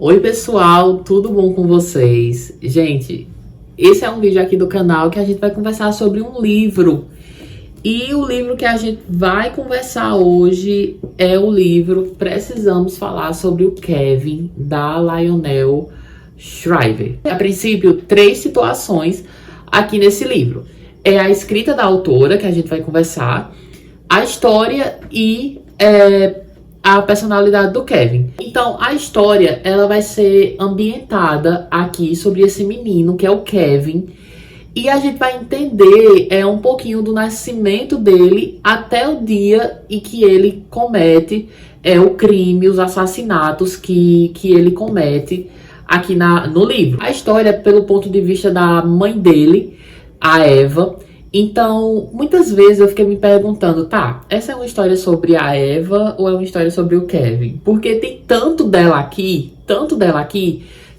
Oi pessoal, tudo bom com vocês? Gente, esse é um vídeo aqui do canal que a gente vai conversar sobre um livro. E o livro que a gente vai conversar hoje é o livro Precisamos Falar sobre o Kevin, da Lionel Shriver. A princípio, 3 situações aqui nesse livro. É a escrita da autora, que a gente vai conversar, a história e a personalidade do Kevin. Então, a história, ela vai ser ambientada aqui sobre esse menino, que é o Kevin. E a gente vai entender um pouquinho do nascimento dele até o dia em que ele comete o crime, os assassinatos que ele comete aqui no livro. A história é pelo ponto de vista da mãe dele, a Eva. Então, muitas vezes eu fiquei me perguntando, tá, essa é uma história sobre a Eva ou é uma história sobre o Kevin? Porque tem tanto dela aqui,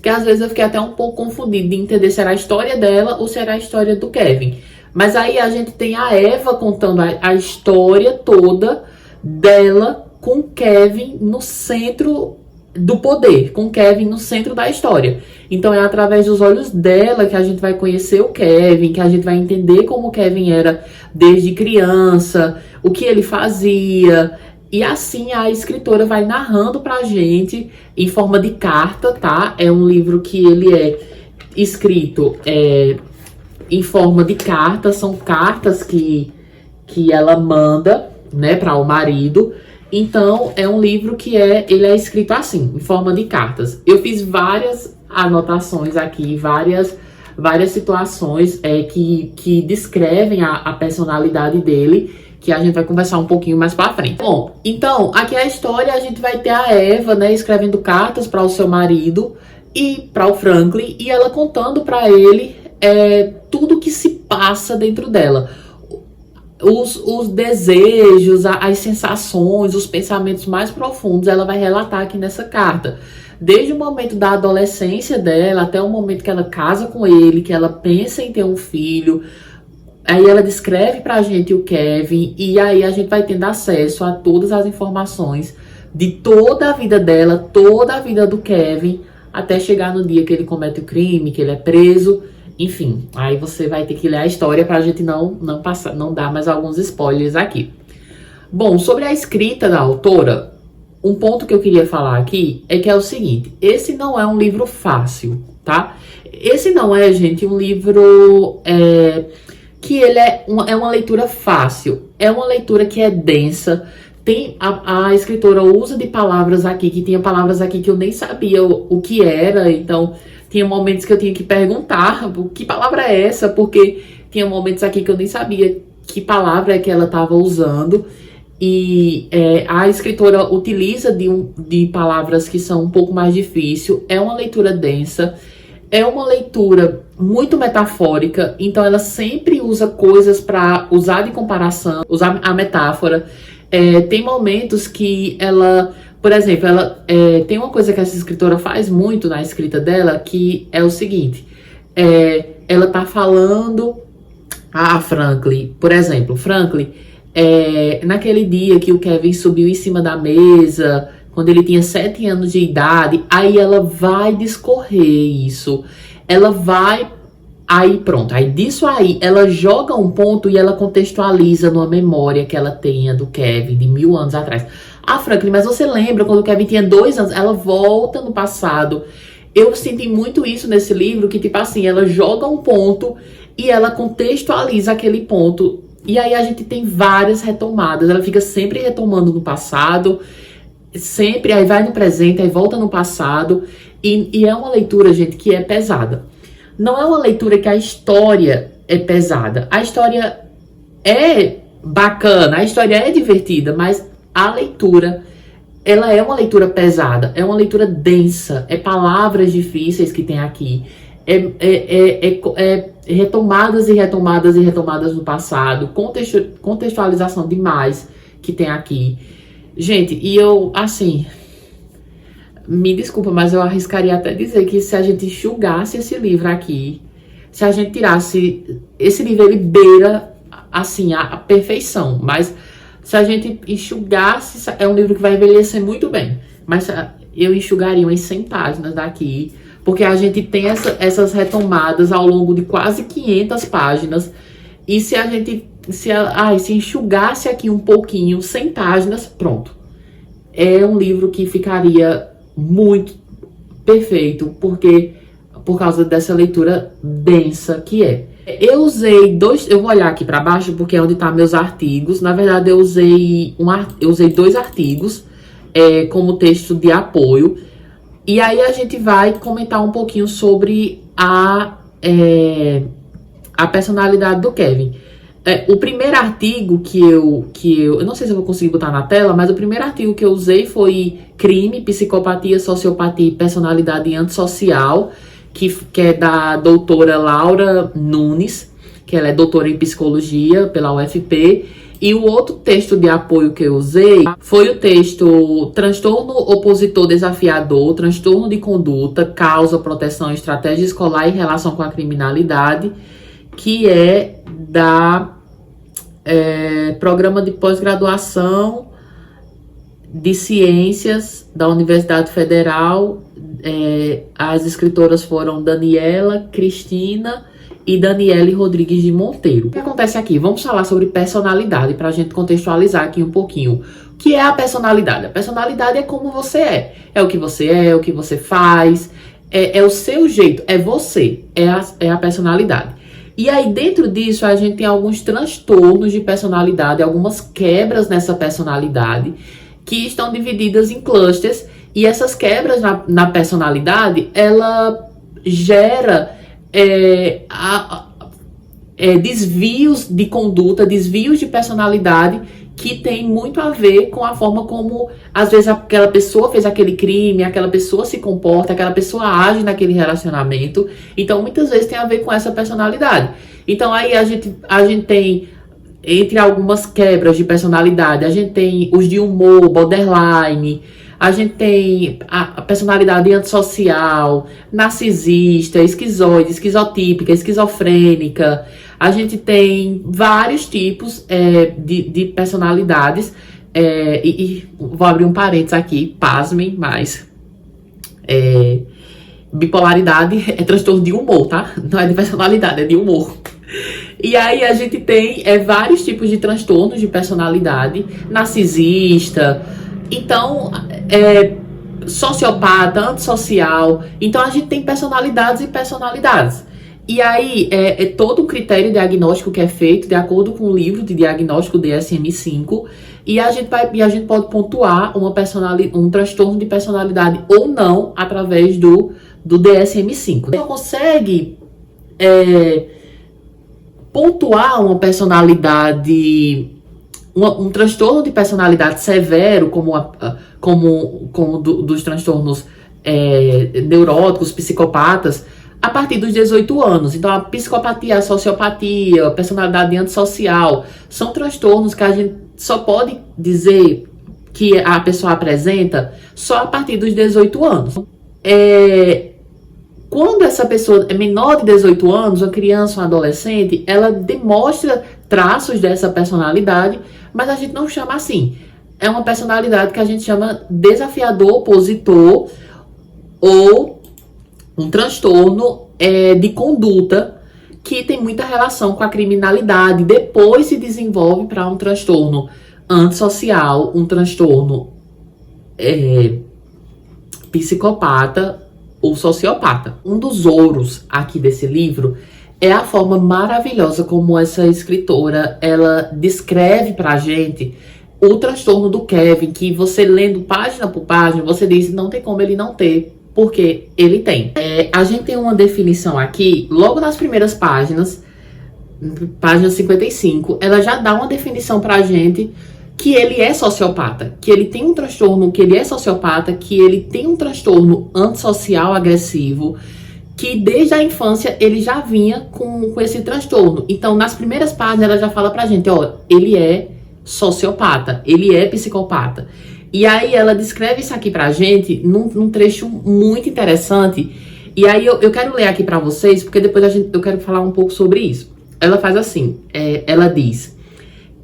que às vezes eu fiquei até um pouco confundido de entender se era a história dela ou se era a história do Kevin. Mas aí a gente tem a Eva contando a história toda dela com o Kevin no centro do poder, com o Kevin no centro da história. Então é através dos olhos dela que a gente vai conhecer o Kevin, que a gente vai entender como o Kevin era desde criança, o que ele fazia. E assim a escritora vai narrando pra gente em forma de carta, tá? É um livro que ele é escrito em forma de carta, são cartas que ela manda, né, para o marido. Então, é um livro que ele é escrito assim, em forma de cartas. Eu fiz várias anotações aqui, várias situações que descrevem a personalidade dele, que a gente vai conversar um pouquinho mais pra frente. Bom, então, aqui a história, a gente vai ter a Eva, né, escrevendo cartas para o seu marido e para o Franklin, e ela contando para ele tudo que se passa dentro dela. Os desejos, as sensações, os pensamentos mais profundos, ela vai relatar aqui nessa carta. Desde o momento da adolescência dela até o momento que ela casa com ele, que ela pensa em ter um filho. Aí ela descreve pra gente o Kevin e aí a gente vai tendo acesso a todas as informações de toda a vida dela, toda a vida do Kevin, até chegar no dia que ele comete o crime, que ele é preso. Enfim, aí você vai ter que ler a história pra gente não dar mais alguns spoilers aqui. Bom, sobre a escrita da autora, um ponto que eu queria falar aqui é que é o seguinte: esse não é um livro fácil, tá? Esse não é, gente, um livro que ele é uma leitura fácil. É uma leitura que é densa. Tem a escritora usa de palavras aqui, que tinha palavras aqui que eu nem sabia o que era, então tinha momentos que eu tinha que perguntar que palavra é essa, porque tinha momentos aqui que eu nem sabia que palavra é que ela estava usando. E a escritora utiliza de palavras que são um pouco mais difíceis. É uma leitura densa, é uma leitura muito metafórica, então ela sempre usa coisas para usar de comparação, usar a metáfora. Tem momentos que ela, por exemplo, tem uma coisa que essa escritora faz muito na escrita dela, que é o seguinte: ela tá falando a Franklin, por exemplo, Franklin, naquele dia que o Kevin subiu em cima da mesa, quando ele tinha 7 anos de idade, aí ela vai discorrer isso, ela vai, aí pronto, aí disso aí, ela joga um ponto e ela contextualiza numa memória que ela tenha do Kevin, de 1000 anos atrás. Ah, Franklin, mas você lembra quando o Kevin tinha 2 anos? Ela volta no passado. Eu senti muito isso nesse livro, que tipo assim, ela joga um ponto e ela contextualiza aquele ponto. E aí a gente tem várias retomadas, ela fica sempre retomando no passado, sempre, aí vai no presente, aí volta no passado. E é uma leitura, gente, que é pesada. Não é uma leitura que a história é pesada. A história é bacana, a história é divertida, mas a leitura, ela é uma leitura pesada, é uma leitura densa, é palavras difíceis que tem aqui, retomadas e retomadas e retomadas no passado, contextualização demais que tem aqui. Gente, e eu, assim, me desculpa, mas eu arriscaria até dizer que se a gente enxugasse esse livro aqui, se a gente tirasse, esse livro ele beira, assim, a perfeição, mas se a gente enxugasse, é um livro que vai envelhecer muito bem, mas eu enxugaria umas 100 páginas daqui, porque a gente tem essas retomadas ao longo de quase 500 páginas, e se a gente, se enxugasse aqui um pouquinho, 100 páginas, pronto. É um livro que ficaria muito perfeito, por causa dessa leitura densa que é. Eu usei eu vou olhar aqui para baixo porque é onde tá meus artigos. Na verdade, eu usei 2 artigos como texto de apoio. E aí a gente vai comentar um pouquinho sobre a personalidade do Kevin. O primeiro artigo que eu não sei se eu vou conseguir botar na tela, mas o primeiro artigo que eu usei foi Crime, Psicopatia, Sociopatia e Personalidade Antissocial, que é da doutora Laura Nunes, que ela é doutora em psicologia pela UFP. E o outro texto de apoio que eu usei foi o texto Transtorno Opositor Desafiador, Transtorno de Conduta, Causa, Proteção, Estratégia Escolar e Relação com a Criminalidade, que é da Programa de Pós-Graduação de Ciências da Universidade Federal. As escritoras foram Daniela, Cristina e Daniele Rodrigues de Monteiro. O que acontece aqui? Vamos falar sobre personalidade para a gente contextualizar aqui um pouquinho. O que é a personalidade? A personalidade é como você é. É o que você é o que você faz, é o seu jeito, é você, é a personalidade. E aí, dentro disso, a gente tem alguns transtornos de personalidade, algumas quebras nessa personalidade, que estão divididas em clusters. E essas quebras na personalidade, ela gera desvios de conduta, desvios de personalidade, que tem muito a ver com a forma como, às vezes, aquela pessoa fez aquele crime, aquela pessoa se comporta, aquela pessoa age naquele relacionamento. Então, muitas vezes tem a ver com essa personalidade. Então, aí a gente tem, entre algumas quebras de personalidade, a gente tem os de humor, borderline, a gente tem a personalidade antissocial, narcisista, esquizoide, esquizotípica, esquizofrênica. A gente tem vários tipos de personalidades. E vou abrir um parênteses aqui, pasmem, mas bipolaridade é transtorno de humor, tá? Não é de personalidade, é de humor. E aí a gente tem vários tipos de transtornos de personalidade, narcisista, então sociopata, antissocial. Então a gente tem personalidades e personalidades. E aí é todo um critério diagnóstico que é feito de acordo com o livro de diagnóstico DSM-5, e a gente pode pontuar um transtorno de personalidade ou não através do DSM-5. Você consegue pontuar uma personalidade, um transtorno de personalidade severo, como dos transtornos neuróticos, psicopatas, a partir dos 18 anos. Então, a psicopatia, a sociopatia, a personalidade antissocial, são transtornos que a gente só pode dizer que a pessoa apresenta só a partir dos 18 anos. Quando essa pessoa é menor de 18 anos, uma criança, um adolescente, ela demonstra traços dessa personalidade, mas a gente não chama assim. É uma personalidade que a gente chama desafiador, opositor, ou um transtorno de conduta que tem muita relação com a criminalidade. Depois se desenvolve para um transtorno antissocial, um transtorno psicopata ou sociopata. Um dos ouros aqui desse livro é a forma maravilhosa como essa escritora, ela descreve pra gente o transtorno do Kevin, que você lendo página por página, você diz, não tem como ele não ter, porque ele tem. A gente tem uma definição aqui, logo nas primeiras páginas, página 55, ela já dá uma definição pra gente que ele é sociopata, que ele tem um transtorno, que ele é sociopata, que ele tem um transtorno antissocial agressivo, que desde a infância ele já vinha com esse transtorno. Então, nas primeiras páginas, ela já fala pra gente, ó, ele é sociopata, ele é psicopata. E aí ela descreve isso aqui pra gente num trecho muito interessante. E aí eu quero ler aqui pra vocês, porque depois eu quero falar um pouco sobre isso. Ela faz assim, ela diz: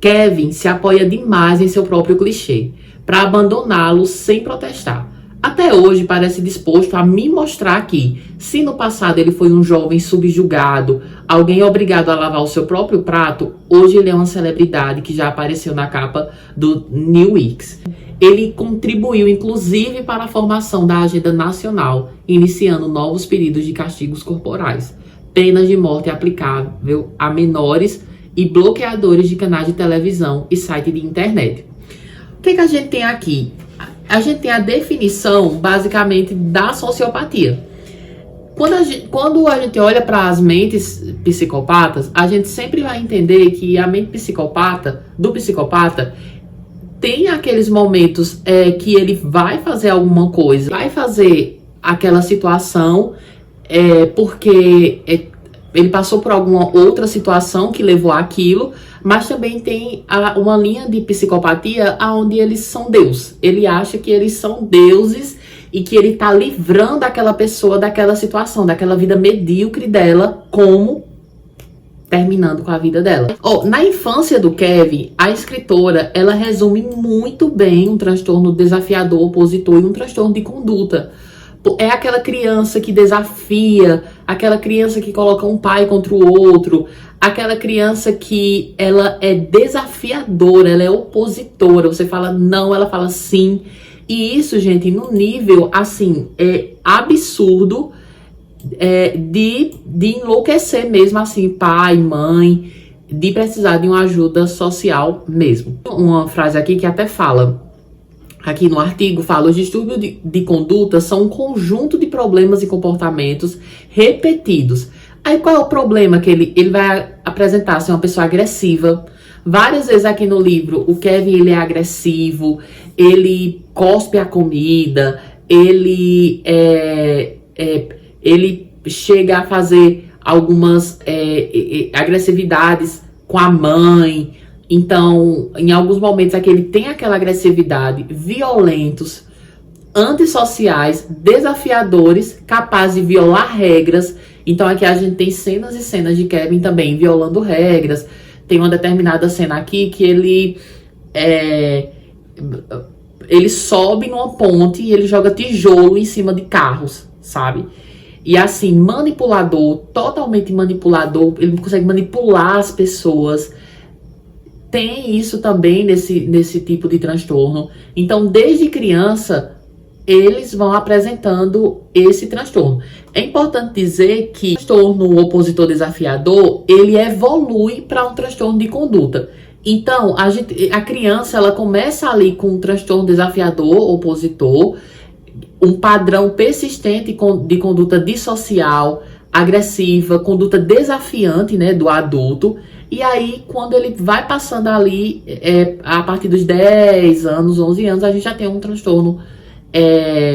Kevin se apoia demais em seu próprio clichê, para abandoná-lo sem protestar. até hoje parece disposto a me mostrar que, se no passado ele foi um jovem subjugado, alguém obrigado a lavar o seu próprio prato, hoje ele é uma celebridade que já apareceu na capa do New Weeks. Ele contribuiu, inclusive, para a formação da agenda nacional, iniciando novos pedidos de castigos corporais, penas de morte aplicável a menores e bloqueadores de canais de televisão e site de internet. O que a gente tem aqui? A gente tem a definição, basicamente, da sociopatia. Quando a gente olha para as mentes psicopatas, a gente sempre vai entender que a mente do psicopata, tem aqueles momentos que ele vai fazer alguma coisa, vai fazer aquela situação porque ele passou por alguma outra situação que levou àquilo, mas também tem uma linha de psicopatia onde eles são Deus. Ele acha que eles são deuses e que ele tá livrando aquela pessoa daquela situação, daquela vida medíocre dela, como terminando com a vida dela. Na infância do Kevin, a escritora, ela resume muito bem um transtorno desafiador, opositor e um transtorno de conduta. É aquela criança que desafia, aquela criança que coloca um pai contra o outro, aquela criança que ela é desafiadora, ela é opositora. Você fala não, ela fala sim. E isso, gente, no nível, assim, absurdo, de enlouquecer mesmo, assim, pai, mãe, de precisar de uma ajuda social mesmo. Uma frase aqui que até fala, aqui no artigo, fala: os distúrbios de conduta são um conjunto de problemas e comportamentos repetidos. Aí qual é o problema que ele vai apresentar? Ser uma pessoa agressiva. Várias vezes aqui no livro, o Kevin, ele é agressivo, ele cospe a comida, ele chega a fazer algumas agressividades com a mãe. Então, em alguns momentos aqui ele tem aquela agressividade, violentos, antissociais, desafiadores, capazes de violar regras. Então aqui a gente tem cenas e cenas de Kevin também violando regras. Tem uma determinada cena aqui que ele sobe numa ponte e ele joga tijolo em cima de carros, sabe? E assim, manipulador, totalmente manipulador, ele consegue manipular as pessoas. Tem isso também nesse tipo de transtorno. Então, desde criança, eles vão apresentando esse transtorno. É importante dizer que o transtorno opositor desafiador, ele evolui para um transtorno de conduta. Então, a criança, ela começa ali com um transtorno desafiador, opositor, um padrão persistente de conduta dissocial, agressiva, conduta desafiante, né, do adulto. E aí, quando ele vai passando ali, a partir dos 10 anos, 11 anos, a gente já tem um transtorno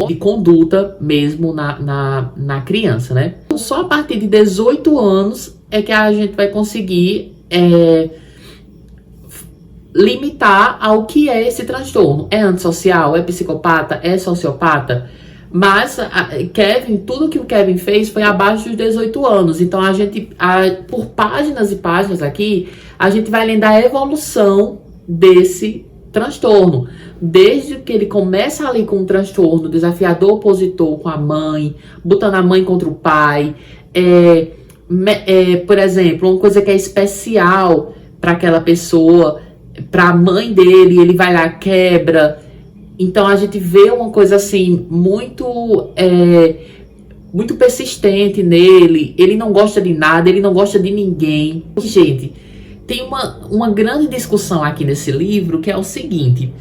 de conduta mesmo na criança, né? Só a partir de 18 anos é que a gente vai conseguir limitar ao que é esse transtorno. É antissocial? É psicopata? É sociopata? Mas Kevin, tudo que o Kevin fez foi abaixo dos 18 anos. Então a gente, por páginas e páginas aqui, a gente vai lendo a evolução desse transtorno. Desde que ele começa ali com um transtorno desafiador, opositor com a mãe, botando a mãe contra o pai. Por exemplo, uma coisa que é especial para aquela pessoa, para a mãe dele, ele vai lá, quebra. Então a gente vê uma coisa assim, muito persistente nele. Ele não gosta de nada, ele não gosta de ninguém. Gente, tem uma grande discussão aqui nesse livro, que é o seguinte: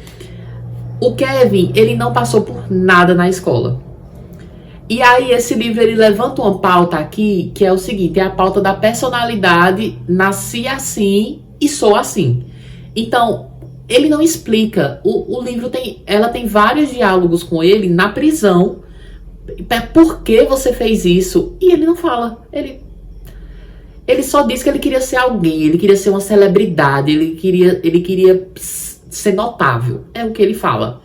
o Kevin, ele não passou por nada na escola. E aí esse livro, ele levanta uma pauta aqui, que é o seguinte: é a pauta da personalidade, nasci assim e sou assim. Então, ele não explica. O livro ela tem vários diálogos com ele na prisão. Por que você fez isso? E ele não fala. Ele só diz que ele queria ser alguém, ele queria ser uma celebridade, ele queria ser notável. É o que ele fala.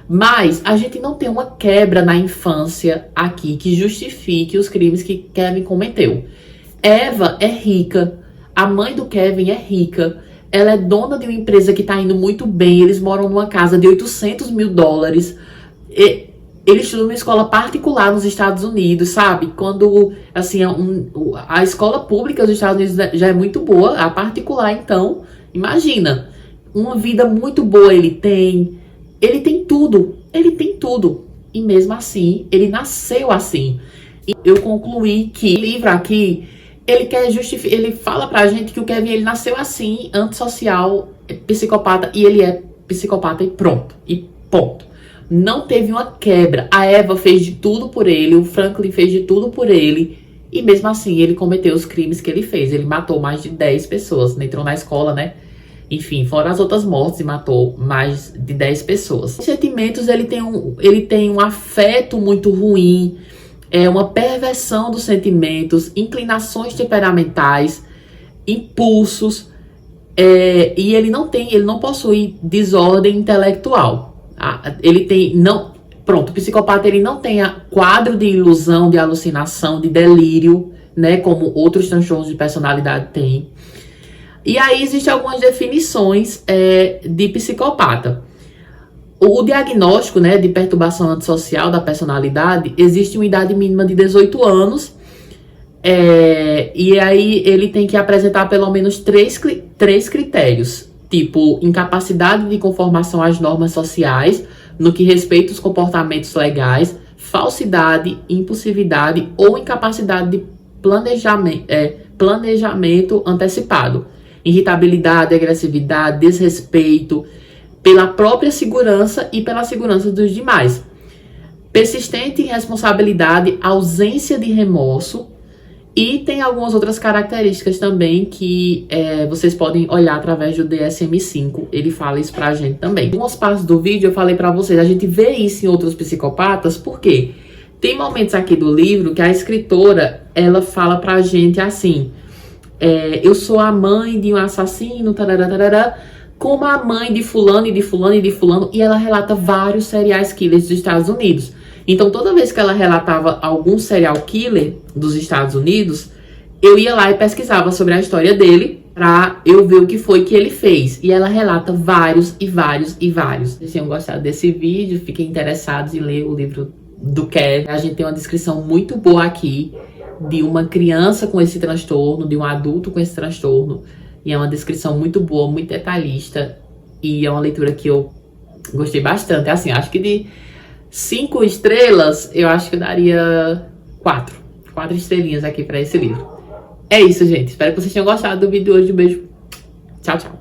Mas a gente não tem uma quebra na infância aqui que justifique os crimes que Kevin cometeu. Eva é rica, a mãe do Kevin é rica. Ela é dona de uma empresa que tá indo muito bem. Eles moram numa casa de $800 mil. Ele estuda numa escola particular nos Estados Unidos, sabe? Quando, assim, a escola pública dos Estados Unidos já é muito boa, a particular, então, imagina. Uma vida muito boa ele tem tudo, e mesmo assim, ele nasceu assim. E eu concluí que o livro aqui, ele quer justificar, ele fala pra gente que o Kevin, ele nasceu assim, antissocial, psicopata, e ele é psicopata e pronto, e ponto. Não teve uma quebra, a Eva fez de tudo por ele, o Franklin fez de tudo por ele, e mesmo assim, ele cometeu os crimes que ele fez. Ele matou mais de 10 pessoas, entrou na escola, né? Enfim, fora as outras mortes, e matou mais de 10 pessoas. Os sentimentos, ele tem um afeto muito ruim, uma perversão dos sentimentos, inclinações temperamentais, impulsos, e ele não possui desordem intelectual. O psicopata, ele não tem quadro de ilusão, de alucinação, de delírio, né, como outros transtornos de personalidade têm. E aí existem algumas definições de psicopata. O diagnóstico, né, de perturbação antissocial da personalidade, existe uma idade mínima de 18 anos. E aí ele tem que apresentar pelo menos três critérios. Tipo, incapacidade de conformação às normas sociais, no que respeita aos comportamentos legais, falsidade, impulsividade ou incapacidade de planejamento antecipado. Irritabilidade, agressividade, desrespeito pela própria segurança e pela segurança dos demais. Persistente irresponsabilidade, ausência de remorso. E tem algumas outras características também que vocês podem olhar através do DSM-5. Ele fala isso pra gente também. Em algumas partes do vídeo eu falei pra vocês, a gente vê isso em outros psicopatas, por quê? Tem momentos aqui do livro que a escritora, ela fala pra gente assim... eu sou a mãe de um assassino, tarará, tarará, como a mãe de fulano e de fulano e de fulano, e ela relata vários serial killers dos Estados Unidos. Então, toda vez que ela relatava algum serial killer dos Estados Unidos, eu ia lá e pesquisava sobre a história dele, pra eu ver o que foi que ele fez. E ela relata vários e vários e vários. Se vocês tenham gostado desse vídeo, fiquem interessados em ler o livro do Kevin. A gente tem uma descrição muito boa aqui de uma criança com esse transtorno, de um adulto com esse transtorno. E é uma descrição muito boa, muito detalhista. E é uma leitura que eu gostei bastante. Assim, acho que de 5 estrelas, eu acho que eu daria 4 estrelinhas aqui pra esse livro. É isso, gente. Espero que vocês tenham gostado do vídeo de hoje. Um beijo. Tchau, tchau.